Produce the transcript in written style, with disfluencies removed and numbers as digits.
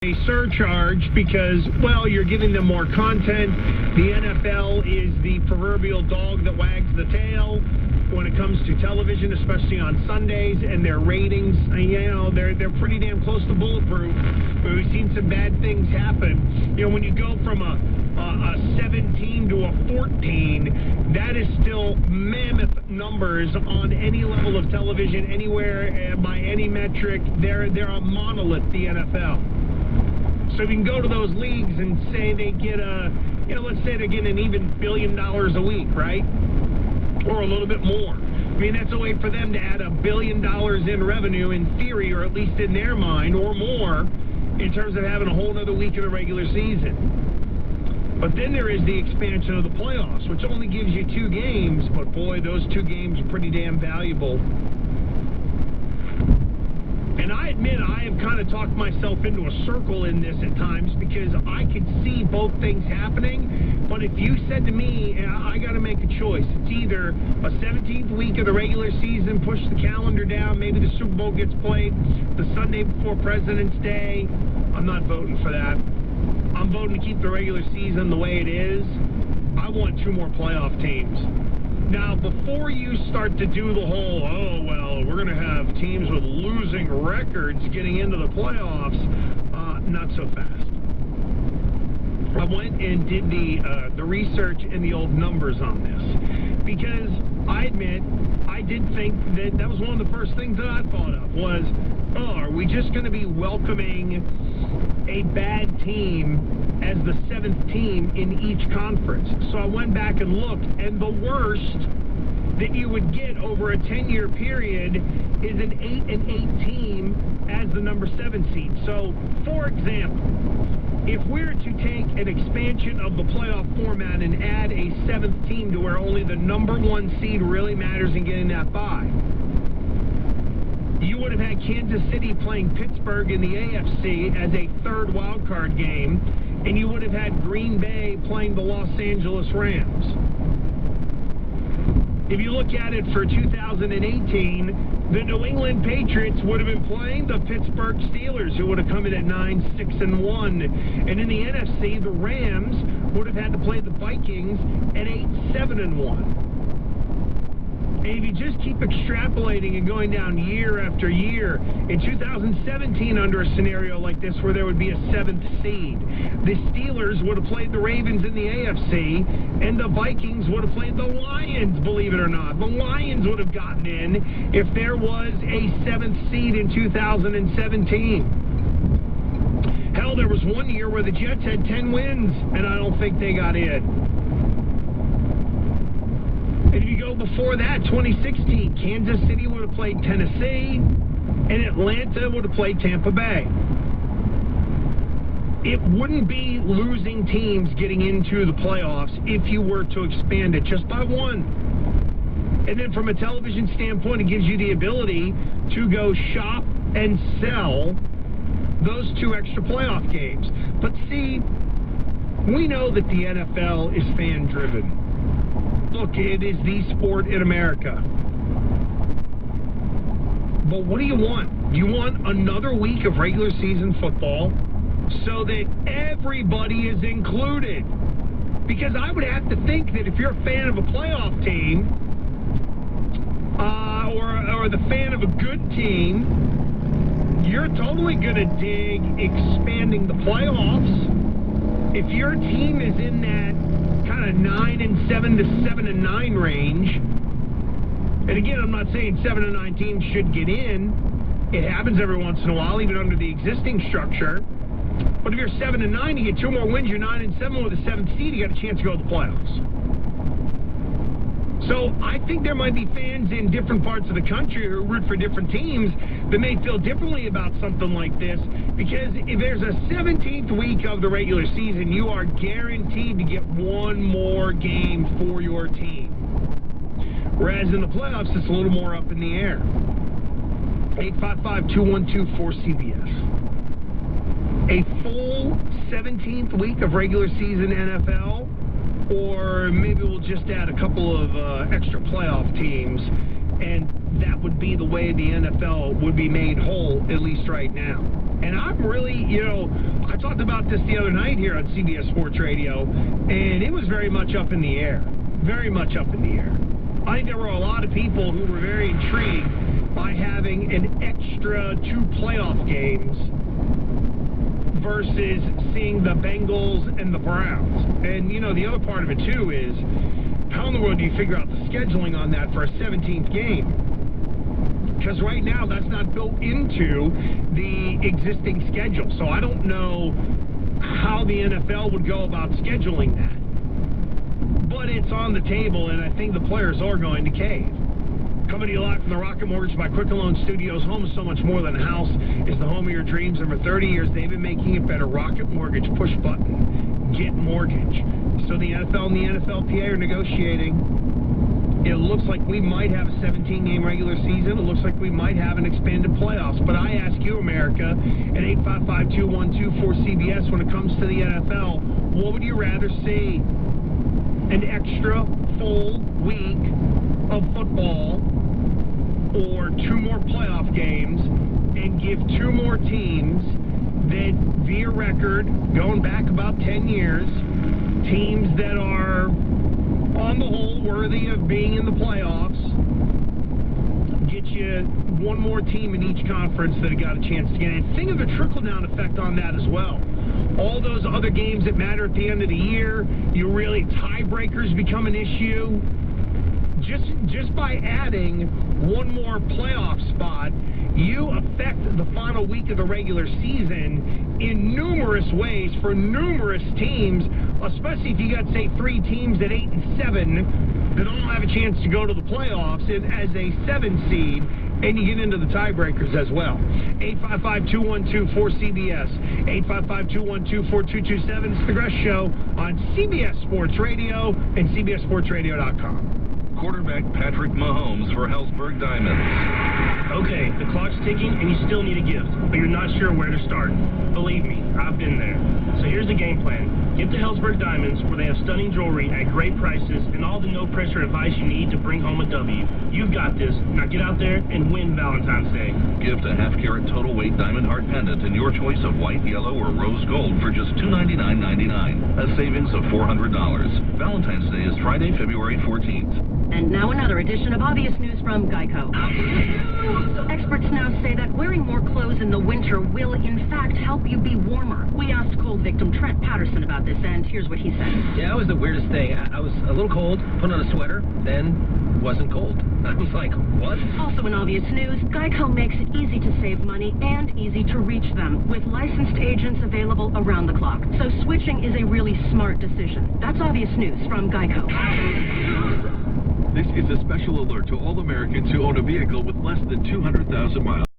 a surcharge because, well, you're giving them more content. The NFL is the proverbial dog that wags the tail when it comes to television, especially on Sundays, and their ratings, they're pretty damn close to bulletproof. But we've seen some bad things happen. When you go from a 17 to a 14, that is still mammoth numbers on any level of television, anywhere, by any metric. They're a monolith, the NFL. So you can go to those leagues and say they get let's say they get an even $1 billion a week, right? Or a little bit more. I mean, that's a way for them to add $1 billion in revenue in theory, or at least in their mind, or more, in terms of having a whole other week of the regular season. But then there is the expansion of the playoffs, which only gives you 2 games, but boy, those 2 games are pretty damn valuable. And I admit I have kind of talked myself into a circle in this at times because I could see both things happening. But if you said to me, I got to make a choice, it's either a 17th week of the regular season, push the calendar down, maybe the Super Bowl gets played the Sunday before President's Day. I'm not voting for that. I'm voting to keep the regular season the way it is. I want 2 more playoff teams. Now, before you start to do the whole, oh, well, we're going to have teams with losing records getting into the playoffs, not so fast. I went and did the research and the old numbers on this, because I admit I did think that was one of the first things that I thought of was, oh, are we just going to be welcoming a bad team as the 7th team in each conference? So I went back and looked, and the worst that you would get over a 10-year period is an 8-8 team as the number 7 seed. So, for example, if we're to take an expansion of the playoff format and add a 7th team to where only the number 1 seed really matters in getting that bye, you would have had Kansas City playing Pittsburgh in the AFC as a 3rd wild card game, and you would have had Green Bay playing the Los Angeles Rams. If you look at it for 2018, the New England Patriots would have been playing the Pittsburgh Steelers, who would have come in at 9-6-1. And in the NFC, the Rams would have had to play the Vikings at 8-7-1. And if you just keep extrapolating and going down year after year, in 2017, under a scenario like this where there would be a 7th seed, the Steelers would have played the Ravens in the AFC, and the Vikings would have played the Lions, believe it or not. The Lions would have gotten in if there was a 7th seed in 2017. Hell, there was one year where the Jets had 10 wins, and I don't think they got in. And if you go before that, 2016, Kansas City would have played Tennessee, and Atlanta would have played Tampa Bay. It wouldn't be losing teams getting into the playoffs if you were to expand it just by 1. And then from a television standpoint, it gives you the ability to go shop and sell those 2 extra playoff games. But see, we know that the NFL is fan-driven. Look, it is the sport in America. But what do you want? You want another week of regular season football so that everybody is included. Because I would have to think that if you're a fan of a playoff team, or the fan of a good team, you're totally going to dig expanding the playoffs. If your team is in that kind of 9-7 to 7-9 range, and again, I'm not saying 7-9 teams should get in. It happens every once in a while, even under the existing structure. But if you're 7-9, you get 2 more wins, you're 9-7 with a 7th seed, you got a chance to go to the playoffs. So I think there might be fans in different parts of the country who root for different teams that may feel differently about something like this, because if there's a 17th week of the regular season, you are guaranteed to get 1 more game for your team. Whereas in the playoffs, it's a little more up in the air. 855-212-4CBS. A full 17th week of regular season NFL, or maybe we'll just add a couple of extra playoff teams, and that would be the way the NFL would be made whole, at least right now. And I'm really, I talked about this the other night here on CBS Sports Radio, and it was very much up in the air. Very much up in the air. I think there were a lot of people who were very intrigued by having an extra 2 playoff games versus seeing the Bengals and the Browns. And, the other part of it, too, is how in the world do you figure out the scheduling on that for a 17th game? Because right now, that's not built into the existing schedule. So I don't know how the NFL would go about scheduling that. But it's on the table, and I think the players are going to cave. Coming to you live from the Rocket Mortgage by Quicken Loan Studios. Home is so much more than a house. It's the home of your dreams. And for 30 years, they've been making it better. Rocket Mortgage, push button, get mortgage. So the NFL and the NFLPA are negotiating. It looks like we might have a 17-game regular season. It looks like we might have an expanded playoffs. But I ask you, America, at 855-212-4CBS, when it comes to the NFL, what would you rather see? An extra full week of football or 2 more playoff games and give 2 more teams that, via record, going back about 10 years, teams that are on the whole worthy of being in the playoffs, get you 1 more team in each conference that have got a chance to get in. Think of the trickle-down effect on that as well. All those other games that matter at the end of the year, tiebreakers become an issue. Just by adding 1 more playoff spot, you affect the final week of the regular season in numerous ways for numerous teams, especially if you got, say, 3 teams at 8 and 7 that all have a chance to go to the playoffs as a 7 seed, and you get into the tiebreakers as well. 855-212-4CBS, 855-212-4227. It's the Gress Show on CBS Sports Radio and CBSSportsRadio.com. Quarterback Patrick Mahomes for Helzberg Diamonds. Okay, the clock's ticking and you still need a gift, but you're not sure where to start. Believe me, I've been there. So here's the game plan. Get to Helzberg Diamonds, where they have stunning jewelry at great prices and all the no-pressure advice you need to bring home a W. You've got this. Now get out there and win Valentine's Day. Gift a half-carat total weight diamond heart pendant in your choice of white, yellow, or rose gold for just $299.99. A savings of $400. Valentine's Day is Friday, February 14th. And now another edition of Obvious News from Geico. Experts now say that wearing more clothes in the winter will, in fact, help you be warmer. We asked cold victim Trent Patterson about this, and here's what he said. Yeah, it was the weirdest thing. I was a little cold, put on a sweater, then wasn't cold. I was like, what? Also in Obvious News, Geico makes it easy to save money and easy to reach them, with licensed agents available around the clock. So switching is a really smart decision. That's Obvious News from Geico. This is a special alert to all Americans who own a vehicle with less than 200,000 miles.